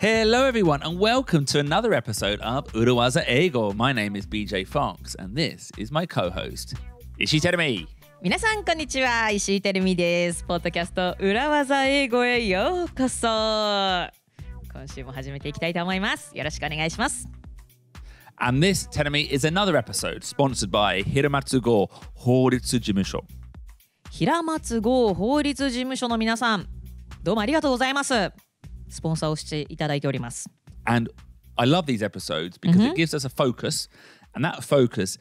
Hello everyone and welcome to another episode of Urawaza Eigo. My name is BJ Fox and this is my co-host, Ishii Terumi. 皆さんこんにちは、石井てるみです。ポッドキャスト裏技英語へようこそ。今週も始めていきたいと思います。よろしくお願いします。And this, Terumi, is another episode sponsored by 平松剛法律事務所。平松剛法律事務所の皆さん、どうもありがとうございます。スポンサーをしていただいております。And I love these episodes because it gives us a focus, and that focus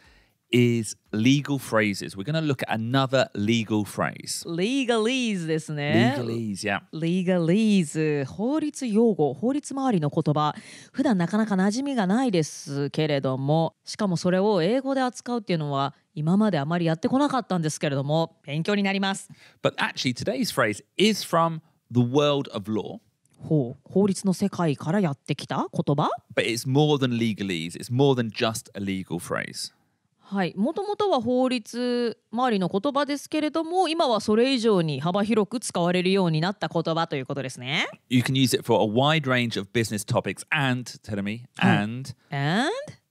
is legal phrases. We're going to look at another legal phrase. Legalese ですね。Legalese, yeah. Legalese 法律用語、法律周りの言葉、普段なかなか馴染みがないですけれども、しかもそれを英語で扱うっていうのは今まであまりやってこなかったんですけれども、勉強になります。But actually today's phrase is from the world of law. 法律の世界からやってきた言葉 But it's more than legalese. It's more than just a legal phrase. はい、もともとは法律周りの言葉ですけれども、今はそれ以上に幅広く使われるようになった言葉ということですね。You can use it for a wide range of business topics and, tell me, and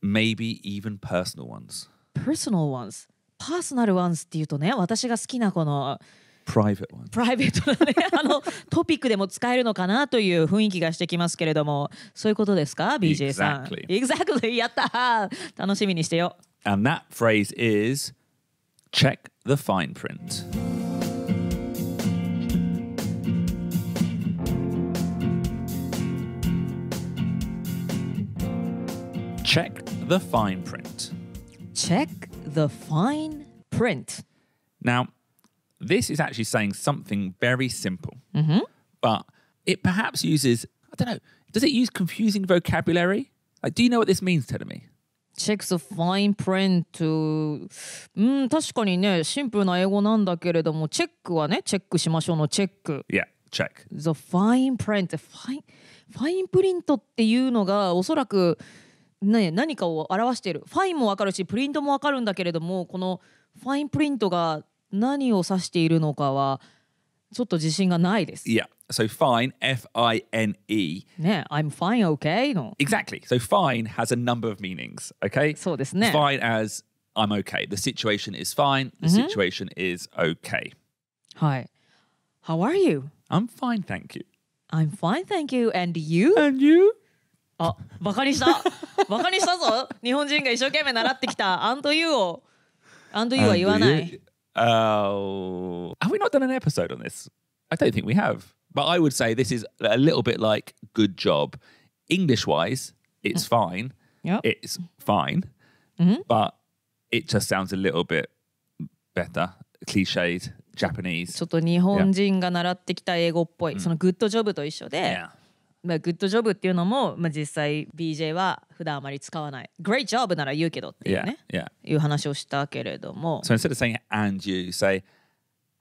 maybe even personal ones. Personal ones. Personal ones っていうとね、私が好きなこのPrivate ones. プライベートなね、トピックでも使えるのかなという雰囲気がしてきますけれども、そういうことですか BJ さん。Exactly. やったー。楽しみにしてよ。And that phrase is check the fine print. Check the fine print. Check the fine print. Now, this is actually saying something very simple, but it perhaps uses, I don't know, does it use confusing vocabulary? Like, do you know what this means, Terumi? Check the fine print. 確かにね、シンプルな英語なんだけれども、チェックはね、チェックしましょうのチェック。Yeah, check. The fine print. ファインプリントっていうのがおそらく、ね、何かを表している。ファインもわかるし、プリントもわかるんだけれども、このファインプリントが何を指しているのかはちょっと自信がないです。Yeah. So fine, F-I-N-E. ね、I'm fine, okay の。Exactly. So fine has a number of meanings, okay? そうですね。Fine as I'm okay. The situation is fine. The situation is okay. はい。How are you? I'm fine, thank you. I'm fine, thank you. And you? And you? あ、バカにした。バカにしたぞ。日本人が一生懸命習ってきた And you を And you は言わない。Oh, have we not done an episode on this? I don't think we have. But I would say this is a little bit like good job. English-wise, it's fine. Yep. It's fine. But it just sounds a little bit better. Cliched, Japanese. ちょっと日本人が習ってきた英語っぽい。そのグッドジョブと一緒で。グッドジョブっていうのも、実際 BJ は普段あまり使わない。Great job なら言うけどっていうね、いう話をしたけれども。So instead of saying and you, say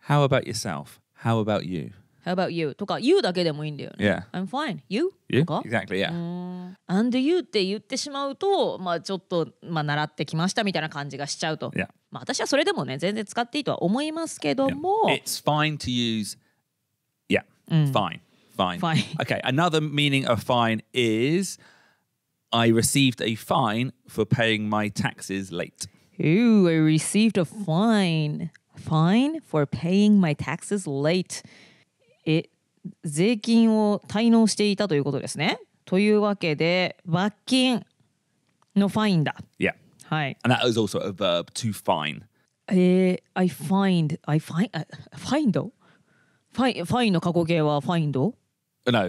How about yourself? How about you? How about you? とか You だけでもいいんだよね。I'm fine. You? You? とか Exactly, yeah. And you って言ってしまうと、ちょっと、習ってきましたみたいな感じがしちゃうと。私はそれでもね、全然使っていいとは思いますけども。It's fine to use, fine. Fine. Okay, another meaning of fine is I received a fine for paying my taxes late. Ooh, I received a fine. Fine for paying my taxes late. 税金を滞納していたということですね。というわけで、罰金のファインだ。Yeah. はい。And that is also a verb to fine. I find. Find? ファインの過去形は find? No, I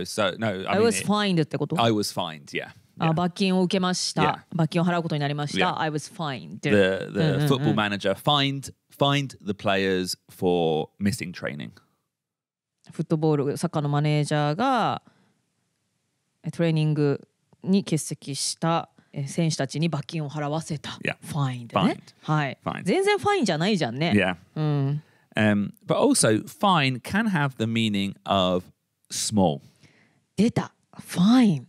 was fined ってこと I was fined, yeah. 罰金を受けました。罰金を払うことになりました。I was fined. The football manager fined the players for missing training. フットボール、サッカーのマネージャーがトレーニングに欠席した選手たちに罰金を払わせた。fined ね。はい。全然ファインじゃないじゃんね。Yeah. But also, fine can have the meaning of small. 出た。fine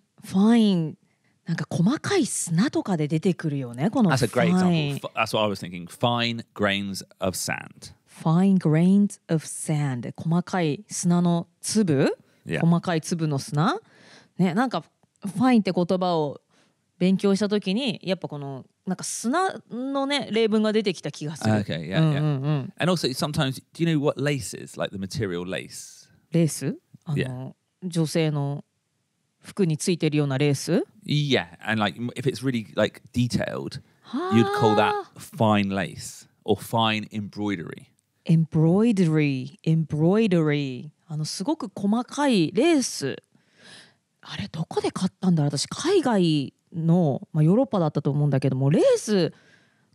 なんか細かい砂とかで出てくるよね、この That's a great fine. example. That's what I was thinking. Fine grains of sand. Fine grains of sand. 細かい砂の粒、Yeah. 細かい粒の砂、ね、なんか fine って言葉を勉強したときにやっぱこのなんか砂のね例文が出てきた気がする。Okay, yeah, yeah. And also sometimes, do you know what lace is? Like the material lace. レース？女性の服についてるようなレース？ Yeah, and like if it's really like detailed, you'd call that fine lace or fine embroidery. Embroidery。すごく細かいレース。あれどこで買ったんだろう。私海外の、ヨーロッパだったと思うんだけども、レース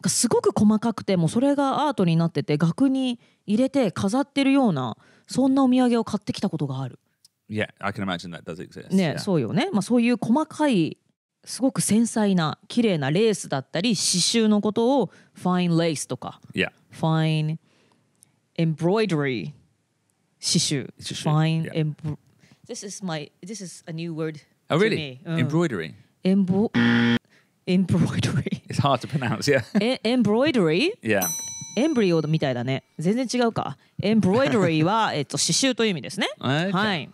がすごく細かくて、もうそれがアートになってて額に入れて飾ってるような、そんなお土産を買ってきたことがある。Yeah, I can imagine that does exist. ね、 yeah. そうよね。そういう細かいすごく繊細な綺麗なレースだったり刺繍のことを fine lace とか、Yeah. fine embroidery 刺繍 fine yeah. this is a new word Oh, to really? me. Embroidery. Embroidery It's hard to pronounce, yeah. embroidery Yeah. エンブリオみたいだね。全然違うか。embroidery は刺繍という意味ですね。Okay. はい。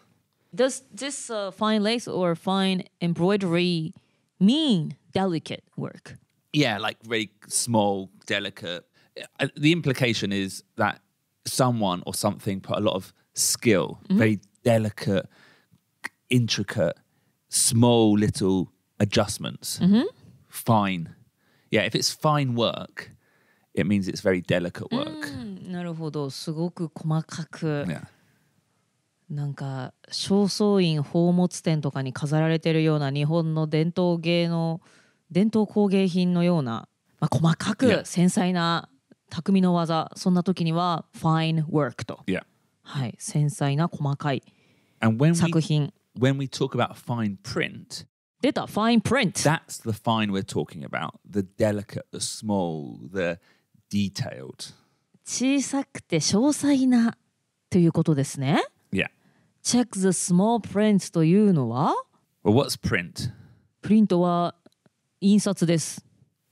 Does this fine lace or fine embroidery mean delicate work? Yeah, like very small, delicate. The implication is that someone or something put a lot of skill, very delicate, intricate, small little adjustments. Fine. Yeah, if it's fine work, it means it's very delicate work. なるほど。すごく細かく。Yeah. なんか正倉院宝物店とかに飾られてるような日本の伝統工芸品のような、細かく繊細な匠の技、そんな時には fine work と、Yeah. はい、繊細な細かい And when 作品。we talk about fine print, 出た fine print。 that's the fine we're talking about. The delicate, the small, the detailed. 小さくて詳細なということですね。Yeah. Check the small print というのは Well, what's print? プリントは印刷です。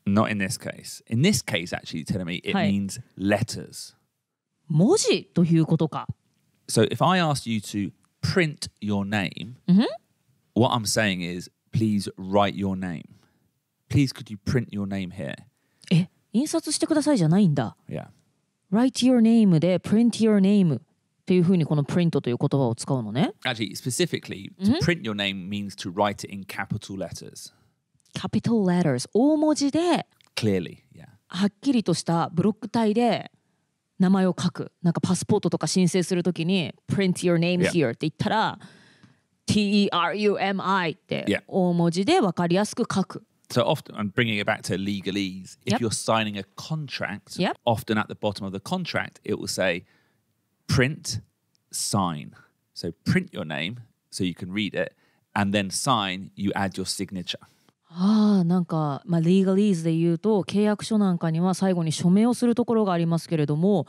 Not in this case. In this case, actually, telling me it はい。 means letters. 文字ということか。 So if I asked you to print your name, what I'm saying is, please write your name. Please, could you print your name here? 印刷してくださいじゃないんだ。 Yeah. Write your name で print your name っていうふうにこの print という言葉を使うのね。Actually, specifically, to print your name means to write it in capital letters. Capital letters 大文字で Clearly, yeah. はっきりとしたブロック体で名前を書く。なんかパスポートとか申請するときに print your name Yeah. here って言ったら TERUMI って Yeah. 大文字で分かりやすく書く。 So often, I'm bringing it back to legalese. If Yep. you're signing a contract, Yep. often at the bottom of the contract, it will say print, sign. So print your name so you can read it, and then sign, you add your signature. なんか、legalese で言うと契約書なんかには最後に署名をするところがありますけれども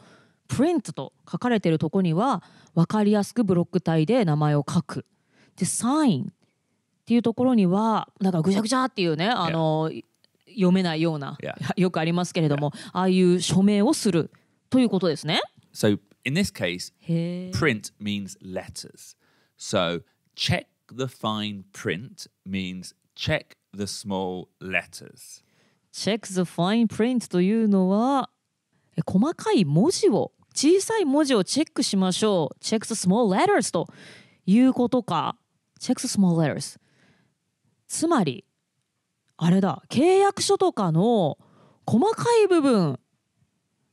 print と書かれているところには分かりやすくブロック体で名前を書く。で sign っていうところにはなんかぐちゃぐちゃっていうね、読めないような、Yeah. よくありますけれども、ああいう署名をするということですね。 So in this case, へー。 print means letters. So check the fine print means check the small letters. Check the fine print というのは細かい文字を小さい文字をチェックしましょう。Check the small letters ということか。Check the small letters つまりあれだ、契約書とかの細かい部分、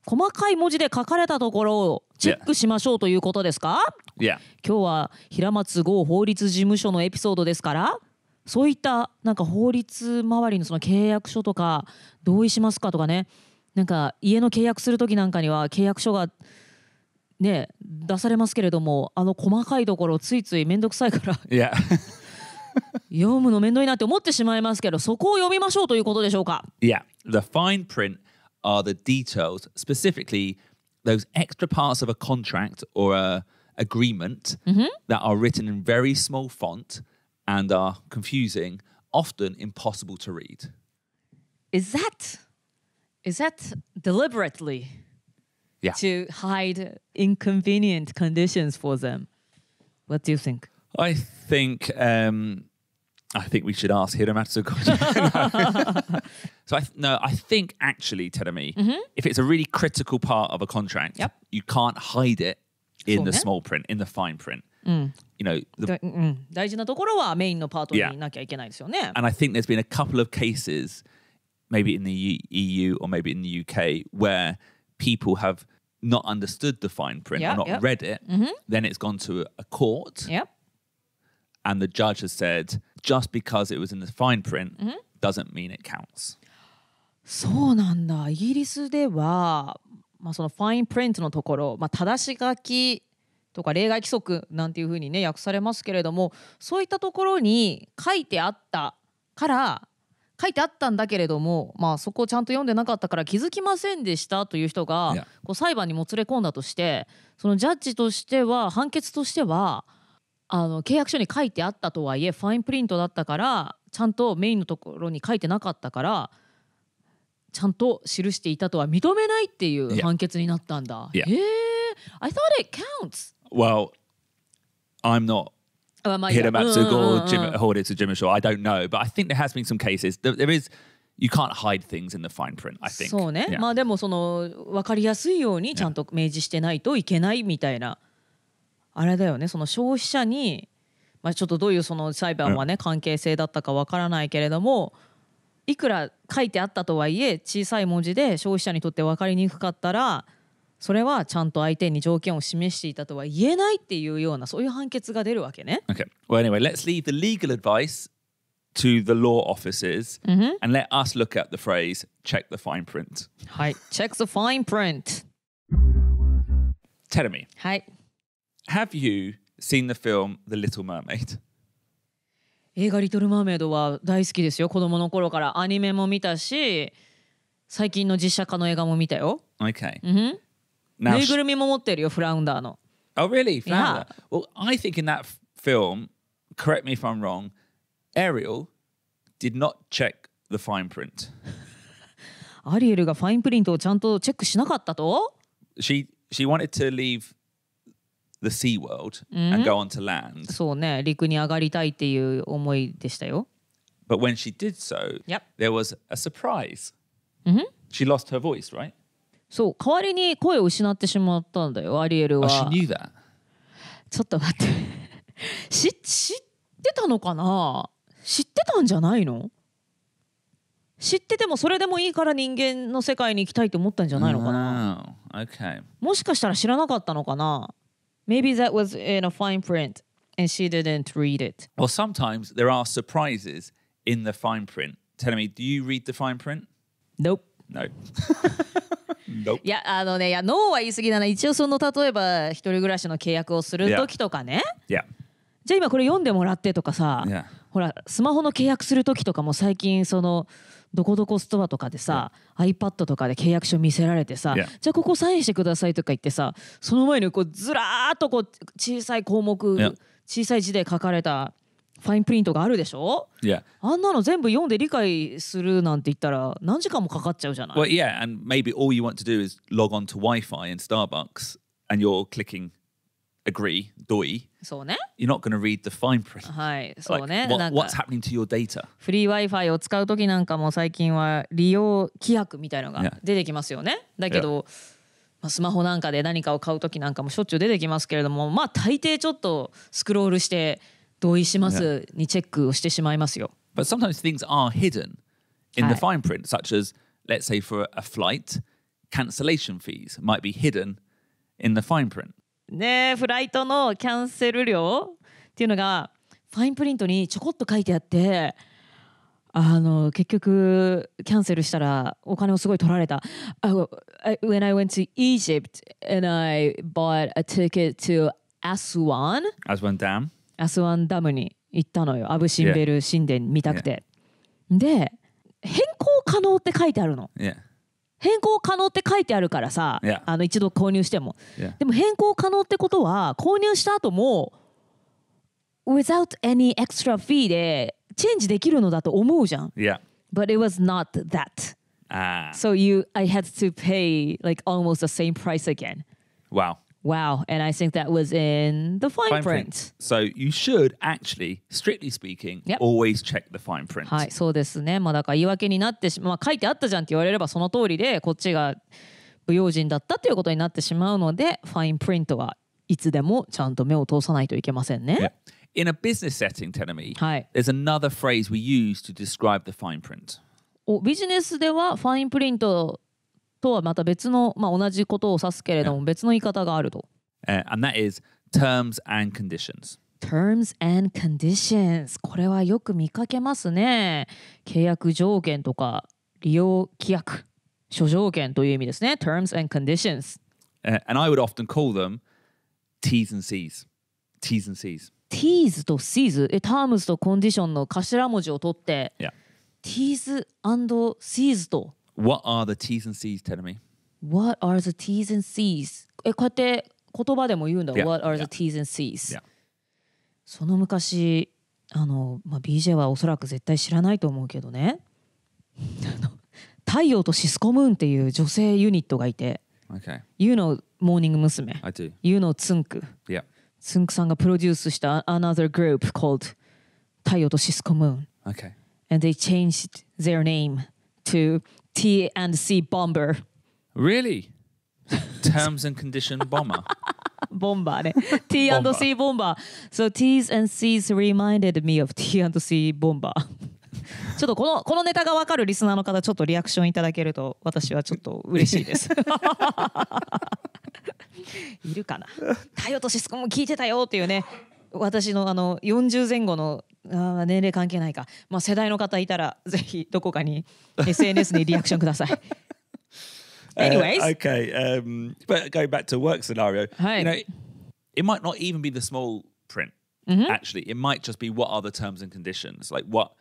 細かい文字で書かれたところをチェックしましょうということですか？ Yeah. 今日は平松剛法律事務所のエピソードですから、そういったなんか法律周りのその契約書とか同意しますかとかね、なんか家の契約する時なんかには契約書がね出されますけれども、細かいところついついめんどくさいからYeah. 読むのめんどいなって思ってしまいますけど、そこを読みましょうということでしょうか？ Yeah. The fine print are the details, specifically those extra parts of a contract or a agreement that are written in very small font and are confusing often impossible to read. Is that deliberately Yeah. to hide inconvenient conditions for them? What do you think? I think we should ask Hiramatsu. So I think actually, Terumi, if it's a really critical part of a contract, Yep. you can't hide it in the Okay. small print, in the fine print. You know, 大事なところはメインのパートにいなきゃいけないですよね。and I think there's been a couple of cases, maybe in the EU or maybe in the UK, where people have not understood the fine print Yeah, or not yeah. read it. Then it's gone to a court, Yep. and the judge has said, just because it was in the fine print doesn't mean it counts. そうなんだ。イギリスでは、そのファインプリントのところ、正し書きとか例外規則なんていうふうにね訳されますけれども、そういったところに書いてあったんだけれども、そこをちゃんと読んでなかったから気づきませんでしたという人が Yeah. こう裁判にもつれ込んだとして、そのジャッジとしては判決としては契約書に書いてあったとはいえファインプリントだったからちゃんとメインのところに書いてなかったからちゃんと記していたとは認めないっていう判決になったんだ。Yeah. I thought it counts. Well, I'm not Hiramatsu Horitsu Jimusho. I don't know, but I think there has been some cases. There is, you can't hide things in the fine print, I think. そうね。Yeah. でもその分かりやすいようにちゃんと明示してないといけないみたいな。あれだよね。その消費者に、ちょっとどういうその裁判はね、関係性だったかわからないけれども、いくら書いてあったとはいえ小さい文字で消費者にとって分かりにくかったら、それはちゃんと相手に条件を示していたとは言えないっていうようなそういう判決が出るわけね。Okay. Well, anyway, let's leave the legal advice to the law offices and let us look at the phrase check the fine print. はい。Check the fine print. Tell me, はい。have you seen the film The Little Mermaid? 映画リトルマーメイドは大好きですよ。子供の頃からアニメも見たし、最近の実写化の映画も見たよ。Okay. ぬいぐるみも持ってるよ、フラウンダーの。Oh, really? Yeah. Well, I think in that film, correct me if I'm wrong, Ariel did not check the fine print. アリエルがファインプリントをちゃんとチェックしなかったと？ She wanted to leave the sea world and go on to land. そうね、陸に上がりたいっていう思いでしたよ。But when she did so, Yep. there was a surprise. She lost her voice, right? そう、代わりに声を失ってしまったんだよ、アリエル Oh, は。she knew that. ちょっと待って知ってたのかな？知ってたんじゃないの？知っててもそれでもいいから人間の世界に行きたいと思ったんじゃないのかな？ Oh, okay. もしかしたら知らなかったのかな？ Maybe that was in a fine print and she didn't read it. Well, sometimes there are surprises in the fine print. Tell me, do you read the fine print? Nope. No. Nope. いやノーは言い過ぎだな。一応その例えば一人暮らしの契約をする時とかね、Yeah. じゃあ今これ読んでもらってとかさ、Yeah. ほらスマホの契約する時とかも最近そのどこどこストアとかでさ、iPad とかで契約書見せられてさ、Yeah. じゃあここサインしてくださいとか言ってさ、その前にこうずらーっとこう小さい項目、Yeah. 小さい字で書かれたファインプリントがあるでしょ？ Yeah. あんなの全部読んで理解するなんて言ったら何時間もかかっちゃうじゃない？ Well, yeah, and maybe all you want to do is log on to Wi-Fi in Starbucks and you're clicking agree, doi. そうね。You're not going to read the fine print. はい、そう Like, ね。 what's happening to your data? フリー Wi-Fi を使う時なんかも最近は利用規約みたいのが Yeah. 出てきますよね。だけど、スマホなんかで何かを買う時なんかもしょっちゅう出てきますけれども、大抵ちょっとスクロールして同意しますにチェックをしてしまいますよ。But sometimes things are hidden in the Hi. fine print, such as, let's say, for a flight, cancellation fees might be hidden in the fine print. ねえ、フライトのキャンセル料っていうのがファインプリントにちょこっと書いてあって、結局キャンセルしたらお金をすごい取られた。When I went to Egypt and I bought a ticket to Aswan As one dam. アスワンダムに行ったのよ。アブ・シンベル神殿見たくて。で、変更可能って書いてあるの。Yeah. 変更可能って書いてあるからさ、Yeah. 一度購入しても。Yeah. でも変更可能ってことは購入した後も without any extra fee でチェンジできるのだと思うじゃん。Yeah. But it was not that. So I had to pay like almost the same price again. Wow. Wow. And I think that was in the fine print. So you should actually, strictly speaking, always check the fine print. はい、そうですね。まあだから言い訳になって書いてあったじゃんって言われればその通りで、こっちが不用心だったということになってしまうので、ファインプリントはいつでもちゃんと目を通さないといけませんね。In a business setting, Tenemi, はい。there's another phrase we use to describe the fine print. ビジネスではファインプリントとはまた別の、同じことを指すけれども、別の言い方があると。And that is terms and conditions. Terms and conditions。これはよく見かけますね。契約条件とか利用規約、諸条件という意味ですね。Terms and conditions。And I would often call them T's and C's. T's and C's. T's と C's。Terms と condition の頭文字を取って、T's and C's と。What are the T's and C's, Tenemi? What are the T's and C's? こうやって言葉でも言うんだ。What are the T's and C's? その昔、BJ はおそらく絶対知らないと思うけどね。太陽とシスコムーンっていう女性ユニットがいて、You know モーニング娘。I do. You know ツンク。ツンクさんがプロデュースした another group called 太陽とシスコムーン。And they changed their name to T and C Bomber. Really? Terms and condition bomber. Bomber ね。T and C Bomber. So T's and C's reminded me of T and C Bomber. ちょっとこのネタが分かるリスナーの方、ちょっとリアクションいただけると私はちょっと嬉しいです。いるかな。太陽とシスコも聞いてたよっていうね。私の40前後の年齢関係ないか、世代の方いたらぜひどこかに SNS にリアクションください。Anyways, but going back to work scenario, it might not even be the small print. Actually, it might just be what are the terms and conditions. Like what,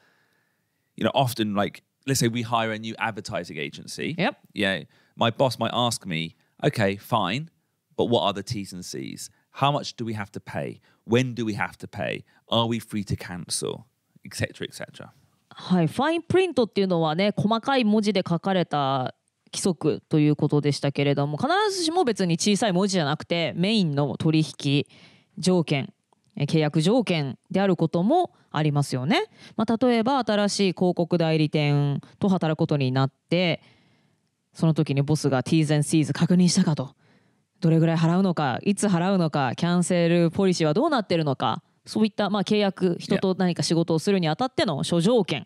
often like let's say we hire a new advertising agency. Yeah, my boss might ask me, okay, fine, but what are the T's and C's? How much do we have to pay? When do we have to pay? Are we free to cancel? Etc. Etc. はい、ファインプリントっていうのはね、細かい文字で書かれた規則ということでしたけれども、必ずしも別に小さい文字じゃなくてメインの取引条件、契約条件であることもありますよね。例えば新しい広告代理店と働くことになって、その時にボスが T's and C's 確認したかと。どれぐらい払うのか、いつ払うのか、キャンセルポリシーはどうなっているのか、そういった契約、人と何か仕事をするにあたっての諸条件っ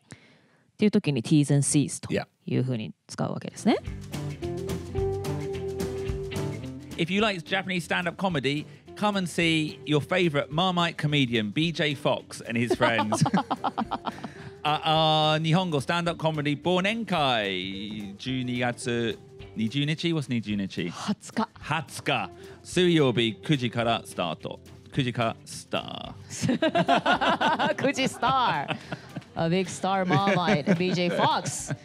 ていう時に T's and C's というふうに使うわけですね。If you like Japanese stand-up comedy, come and see your favorite Marmite comedian BJ Fox and his friends at our 日本語 stand-up comedy 忘年会12月20日 What's 20日 20日水曜日9時からスタート。9時からスター9時スターA big star Marmite BJ Fox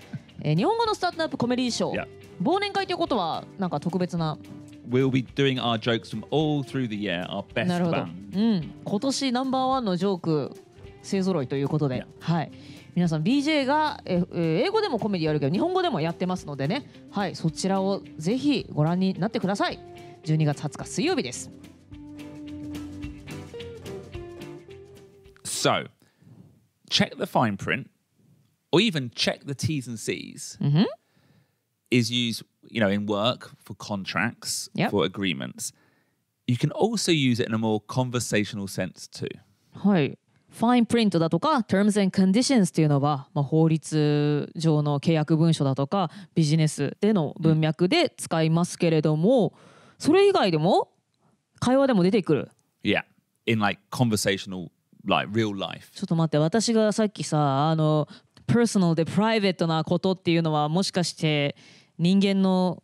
日本語のスタートアップコメディーショー、忘年会ということはなんか特別なWe'll be doing our jokes from all through the year, our best なるほど、bang. 今年ナンバーワンのジョーク勢ぞろいということで、はい、皆さん BJ が英語でもコメディやるけど日本語でもやってますのでね、はい、そちらをぜひご覧になってください。12月20日水曜日です。So, check the fine print, or even check the T's and C's, is used, in work for contracts, for agreements. You can also use it in a more conversational sense too. はい。ファインプリントだとか Terms and Conditions っていうのは、法律上の契約文書だとかビジネスでの文脈で使いますけれども、それ以外でも会話でも出てくる。Yeah, in like conversational, like real life. ちょっと待って、私がさっきさ、personal でプライベートなことっていうのはもしかして人間の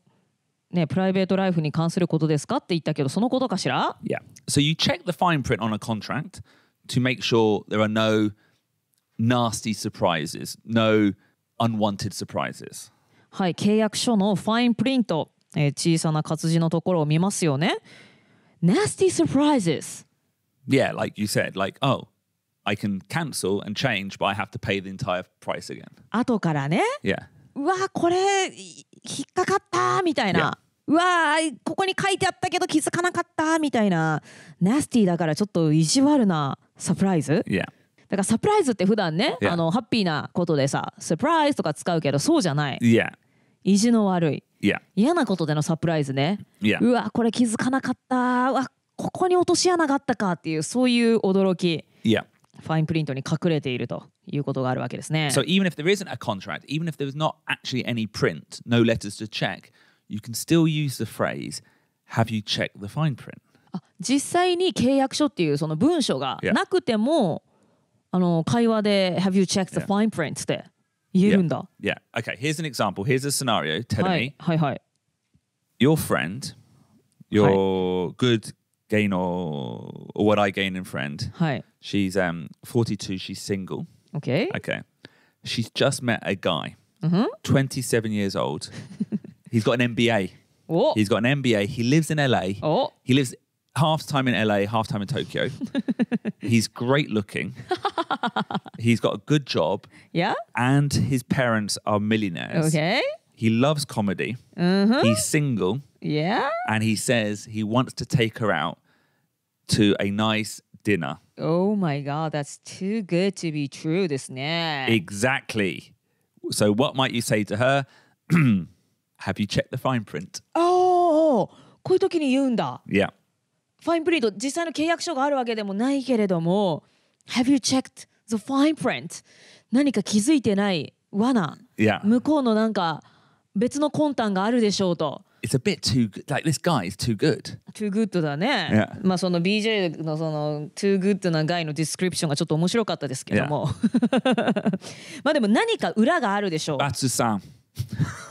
ね、プライベートライフに関することですかって言ったけど、そのことかしら？ Yeah. So you check the fine print on a contract to make sure there are no nasty surprises, no unwanted surprises. はい、契約書のファインプリント、小さな活字のところを見ますよね。Nasty surprises. Yeah, like you said, like, oh, I can cancel and change, but I have to pay the entire price again. 後からね。Yeah. うわこれ引っかかったみたいな。うわここに書いてあったけど気づかなかったみたいな。ナスティだからちょっと意地悪なサプライズ。Yeah. だからサプライズって普段ね、Yeah. ハッピーなことでさ、サプライズとか使うけどそうじゃない。Yeah. 意地の悪い。Yeah. 嫌なことでのサプライズね。Yeah. うわこれ気づかなかった。うわここに落とし穴があったかっていうそういう驚き。Yeah. ファインプリントに隠れているということがあるわけですね。So even if there isn't a contract, even if there's not actually any print, no letters to check, you can still use the phrase, have you checked the fine print? 実際に契約書っていうその文書がなくても、会話で Have you checked the fine print って言えるんだ。Yeah. Okay, here's an example. Here's a scenario. Tell はい me, はいはい。your friend, your good gain or what I gain in friend, はい。she's 42, she's single. OK? Okay. She's just met a guy, 27 years old. He's got an MBA. お He's got an MBA. He lives in LA. お He lives half time in LA, half time in Tokyo. He's great looking. He's got a good job. Yeah? And his parents are millionaires. OK? He loves comedy. He's single. Yeah? And he says he wants to take her out to a nice dinner. Oh my god, that's too good to be true ですね。Exactly. So what might you say to her? Have you checked the fine print? おお、こういう時に言うんだ。Yeah. ファインプリント、実際の契約書があるわけでもないけれども、Have you checked the fine print? 何か気づいてない罠。Yeah. 向こうのなんか別の魂胆があるでしょうと。It's a bit too good. Like, this guy is too good. too good だね。Yeah. まあその BJ のその too good なガイのディスクリプションがちょっと面白かったですけども。まあでも何か裏があるでしょう。Batsu-san.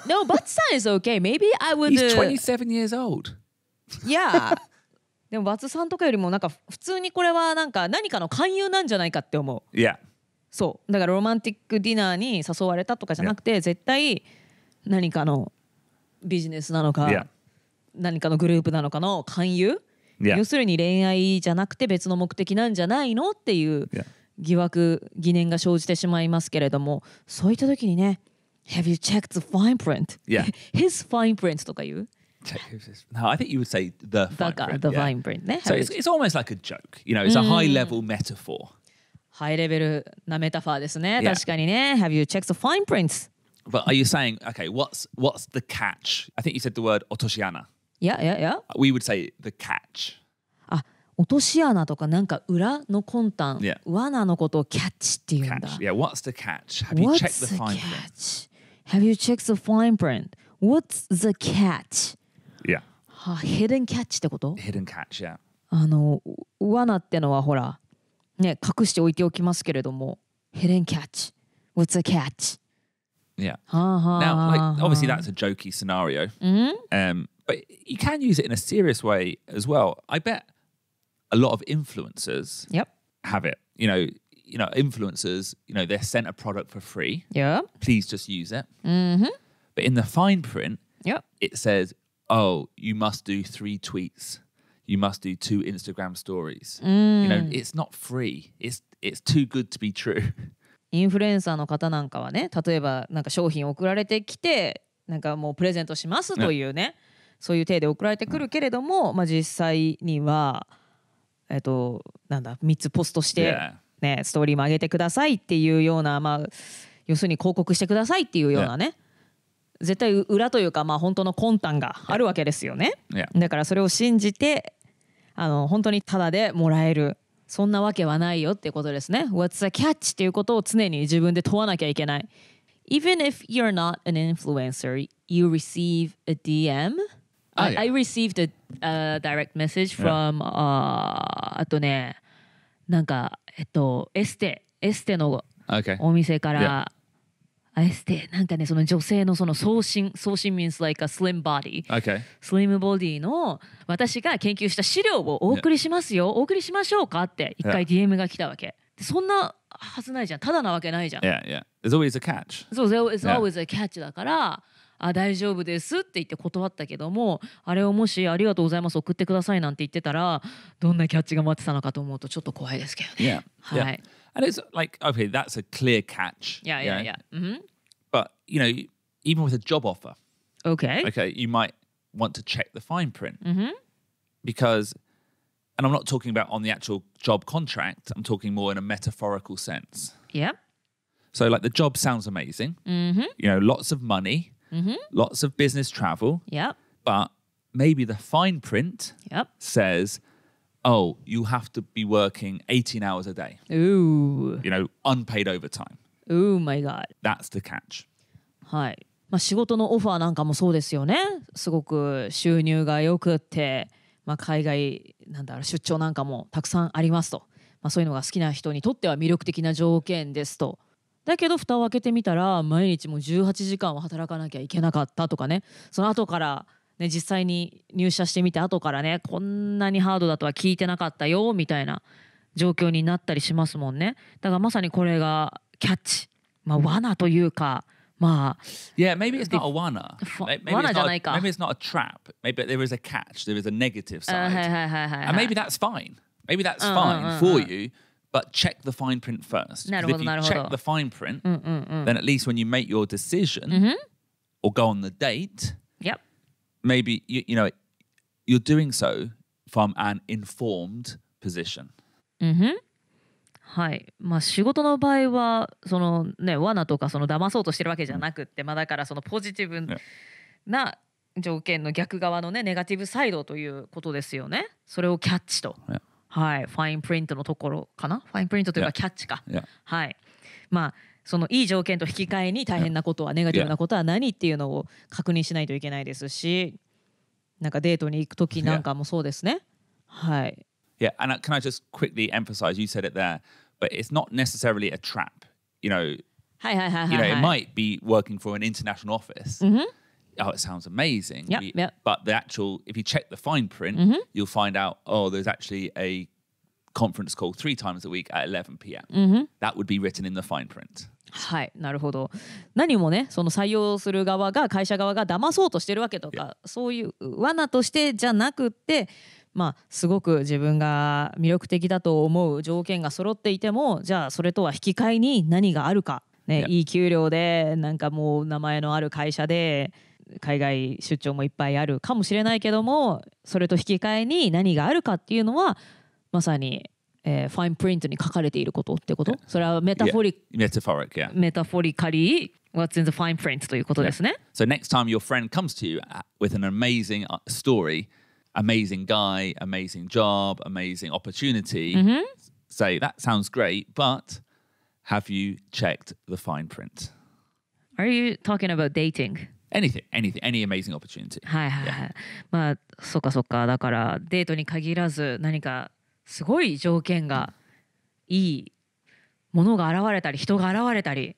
No, Batsu-san is okay. Maybe I would. He's 27 years old. Yeah. でもバツさんとかよりもなんか普通にこれはなんか何かの勧誘なんじゃないかって思う。Yeah. そうだからロマンティックディナーに誘われたとかじゃなくて、絶対何かのビジネスなのか、Yeah. 何かのグループなのかの勧誘、Yeah. 要するに恋愛じゃなくて別の目的なんじゃないのっていう Yeah. 疑念が生じてしまいますけれども、そういった時にね Have you checked the fine print? Yeah. His fine print とか言うNo, I think you would say the fine print. The yeah. fine print ね。 So it's almost like a joke. You know, it's a high level metaphor. ハイレベルなメタファーですね。 Yeah. 確かにね。Have you checked the fine prints? But are you saying, okay, what's the catch? I think you said the word otoshiana. いやいやいや。We would say the catch. あ、落とし穴とかなんか裏の魂胆、Yeah. 罠のことをキャッチって言うんだ。 Catch. Yeah, what's the catch? Have you What's checked the the fine print? catch? Have you checked the fine print? What's the catch? Yeah. は、hidden catch ってこと？ Hidden catch, yeah. 罠ってのはほら、ね、隠しておいておきますけれども、hidden catch. What's the catch? Yeah. はあはあ Now, は like, あ obviously that's a jokey scenario. But you can use it in a serious way as well. I bet a lot of influencers Yep. have it. You know, influencers, they're sent a product for free. Yeah. Please just use it. But in the fine print, Yep. it says, oh, you must do 3 tweets. You must do 2 Instagram stories. It's not free. It's too good to be true. インフルエンサーの方なんかはね、例えばなんか商品送られてきて、なんかもうプレゼントしますというね、そういう体で送られてくるけれども、まあ実際にはなんだ3つポストして、ね、ストーリーも上げてくださいっていうような、まあ要するに広告してくださいっていうようなね、絶対裏というかまあ本当の魂胆があるわけですよね。だからそれを信じて本当にタダでもらえる。そんなわけはないよっていうことですね。What's the catch? っていうことを常に自分で問わなきゃいけない。Even if you're not an influencer, you receive a DM. I received a direct message from あとね、なんかエステのお店から。エステなんかねその女性のその送信 means like a slim body、slim body の私が研究した資料をお送りしますよ、お送りしましょうかって一回 DM が来たわけ。そんなはずないじゃん、ただなわけないじゃん。There's always a catch. そう、there's always a catch だから大丈夫ですって言って断ったけども、あれをもしありがとうございます送ってくださいなんて言ってたらどんなキャッチが待ってたのかと思うとちょっと怖いですけどね。はい。And it's like, okay, that's a clear catch. Yeah. But, even with a job offer, Okay. you might want to check the fine print. Because, and I'm not talking about on the actual job contract, I'm talking more in a metaphorical sense. Yeah. So like the job sounds amazing. Lots of money, lots of business travel. Yeah. But maybe the fine print says, oh, you have to be working 18 hours a day. Ooh. Unpaid overtime. Oh my God. That's the catch. はい。仕事のオファーなんかもそうですよね。すごく収入が良くって、海外出張なんかもたくさんありますと。そういうのが好きな人にとっては魅力的な条件ですと。だけど蓋を開けてみたら毎日も18時間は働かなきゃいけなかったとかね。その後からね、実際に入社してみて後からね、こんなにハードだとは聞いてなかったよみたいな状況になったりしますもんね。だからまさにこれがキャッチ、罠というか、Yeah, maybe it's not a wanna. Maybe it's not a trap. Maybe there is a catch. There is a negative side. And maybe that's fine. Maybe that's fine for you, but check the fine print first. Because if you check the fine print, then at least when you make your decision or go on the date, maybe you're doing so from an informed position. はい。仕事の場合はそのね、罠とか騙そうとしてるわけじゃなくって、だからそのポジティブな条件の逆側のね、ネガティブサイドということですよね。それをキャッチと。はい。ファインプリントのところかな。ファインプリントというかキャッチか。はい。そのいい条件と引き換えに大変なことは、ネガティブなことは何っていうのを確認しないといけないですし、なんかデートに行くときなんかもそうですね。はい。Yeah, and can I just quickly emphasize, you said it there, but it's not necessarily a trap. It might be working for an international office. Oh, it sounds amazing. But if you check the fine print, you'll find out, there's actually a conference call 3 times a week at 11 p.m. That would be written in the fine print. はい、なるほど。何もね、その採用する側が、会社側が騙そうとしてるわけとか、そういう罠としてじゃなくって、すごく自分が魅力的だと思う条件が揃っていても、じゃあそれとは引き換えに何があるか、ね、いい給料でなんかもう名前のある会社で海外出張もいっぱいあるかもしれないけども、それと引き換えに何があるかっていうのはまさに、ファインプリントに書かれていることってこと、それはメタフォリカリー What's in the fine print ということですね。So next time your friend comes to you with an amazing story,amazing guy, amazing job, amazing opportunity. Say, that sounds great, but have you checked the fine print? Are you talking about dating? Anything, any amazing opportunity. はいはいはい。そっかそっか。だからデートに限らず何かすごい条件がいいものが現れたり人が現れたり、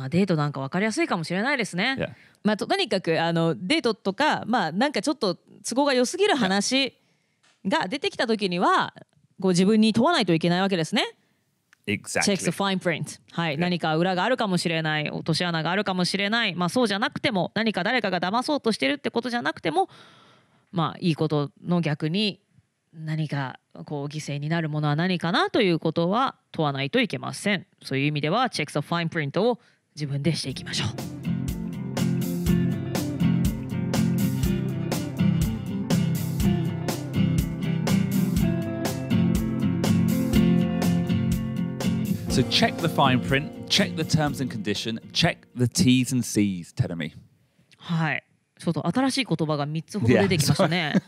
デートなんか分かりやすいかもしれないですね。とにかくデートとかなんかちょっと都合が良すぎる話が出てきた時には自分に問わないといけないわけですね。Exactly. Check the fine print. はい、何か裏があるかもしれない、落とし穴があるかもしれない。そうじゃなくても、何か誰かが騙そうとしてるってことじゃなくても、いいことの逆に何か犠牲になるものは何かなということは問わないといけません。そういう意味では Check the fine print を自分でしていきましょう。So check the fine print, check the terms and condition, check the T's and C's, Terumi. はい。ちょっと新しい言葉が3つほど出てきましたね。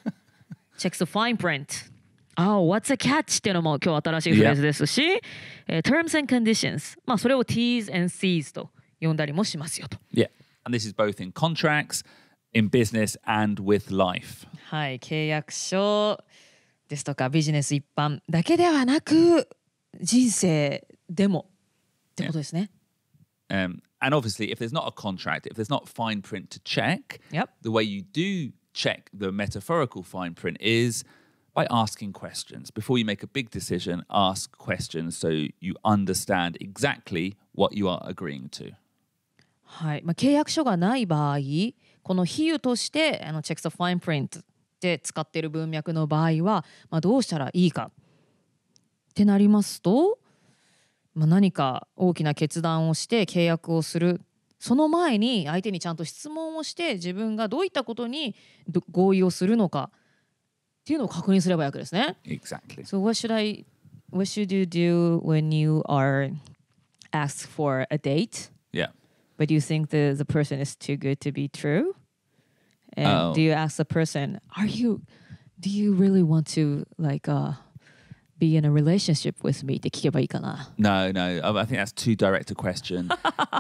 Check the fine print.What's a catch? っていうのも今日新しいフレーズですし、terms and conditions。それを T's and C's と呼んだりもしますよと。Yeah. And this is both in contracts, in business and with life. はい。契約書ですとかビジネス一般だけではなく、人生でもってことですね。And obviously, if there's not a contract, if there's not fine print to check, the way you do check the metaphorical fine print is by asking questions. Before you make a big decision, ask questions so you understand exactly what you are agreeing to. はい。契約書がない場合、この比喩としてCheck the fine print で使っている文脈の場合は、どうしたらいいかってなりますと、何か大きな決断をして契約をする、その前に相手にちゃんと質問をして自分がどういったことに合意をするのかっていうのを確認すればいいわけですね。Exactly. So what should you do when you are asked for a date, Yeah. but you think the person is too good to be true? And do you ask the person, do you really want to be in a relationship with me? って聞けばいいかな。No. I think that's too direct a question.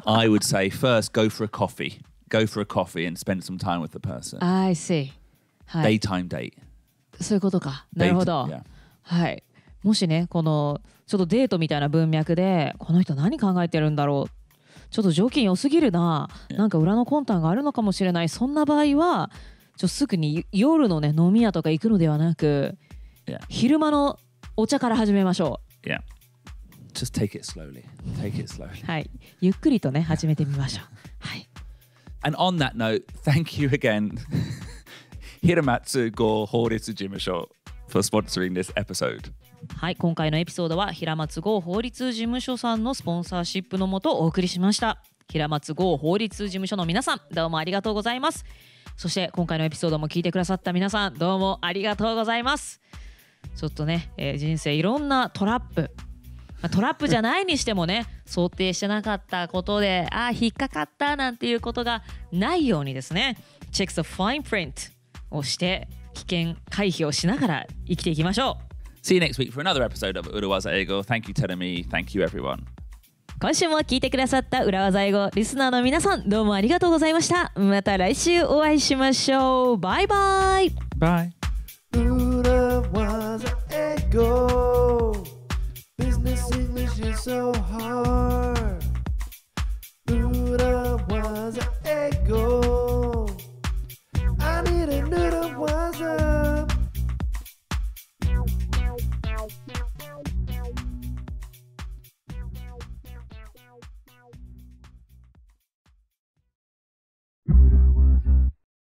I would say first go for a coffee. Go for a coffee and spend some time with the person. I see. はい。 Daytime date. そういうことか。なるほど。Yeah. はい。もしね、このちょっとデートみたいな文脈で、この人何考えてるんだろう。ちょっと条件良すぎるな。なんか裏の魂胆があるのかもしれない。そんな場合は、すぐに夜のね飲み屋とか行くのではなく、昼間のお茶から始めましょう。Yeah. Just take it slowly. Take it slowly. はい。ゆっくりとね始めてみましょう。はい。And on that note, thank you again, 平松剛法律事務所 for sponsoring this episode. はい、今回のエピソードは平松剛法律事務所さんのスポンサーシップのもとお送りしました。平松剛法律事務所の皆さん、どうもありがとうございます。そして今回のエピソードも聞いてくださった皆さん、どうもありがとうございます。ちょっとね、人生いろんなトラップ、トラップじゃないにしてもね想定してなかったことで引っかかったなんていうことがないようにですね、Check the fine print をして危険回避をしながら生きていきましょう。See you next week for another episode of 裏技英語。Thank you, Terumi. Thank you, everyone. 今週も聞いてくださった裏技英語リスナーの皆さん、どうもありがとうございました。また来週お会いしましょう。バイバイ。Bye. 裏技英語 Business English is so hard 裏技英語 I need a裏技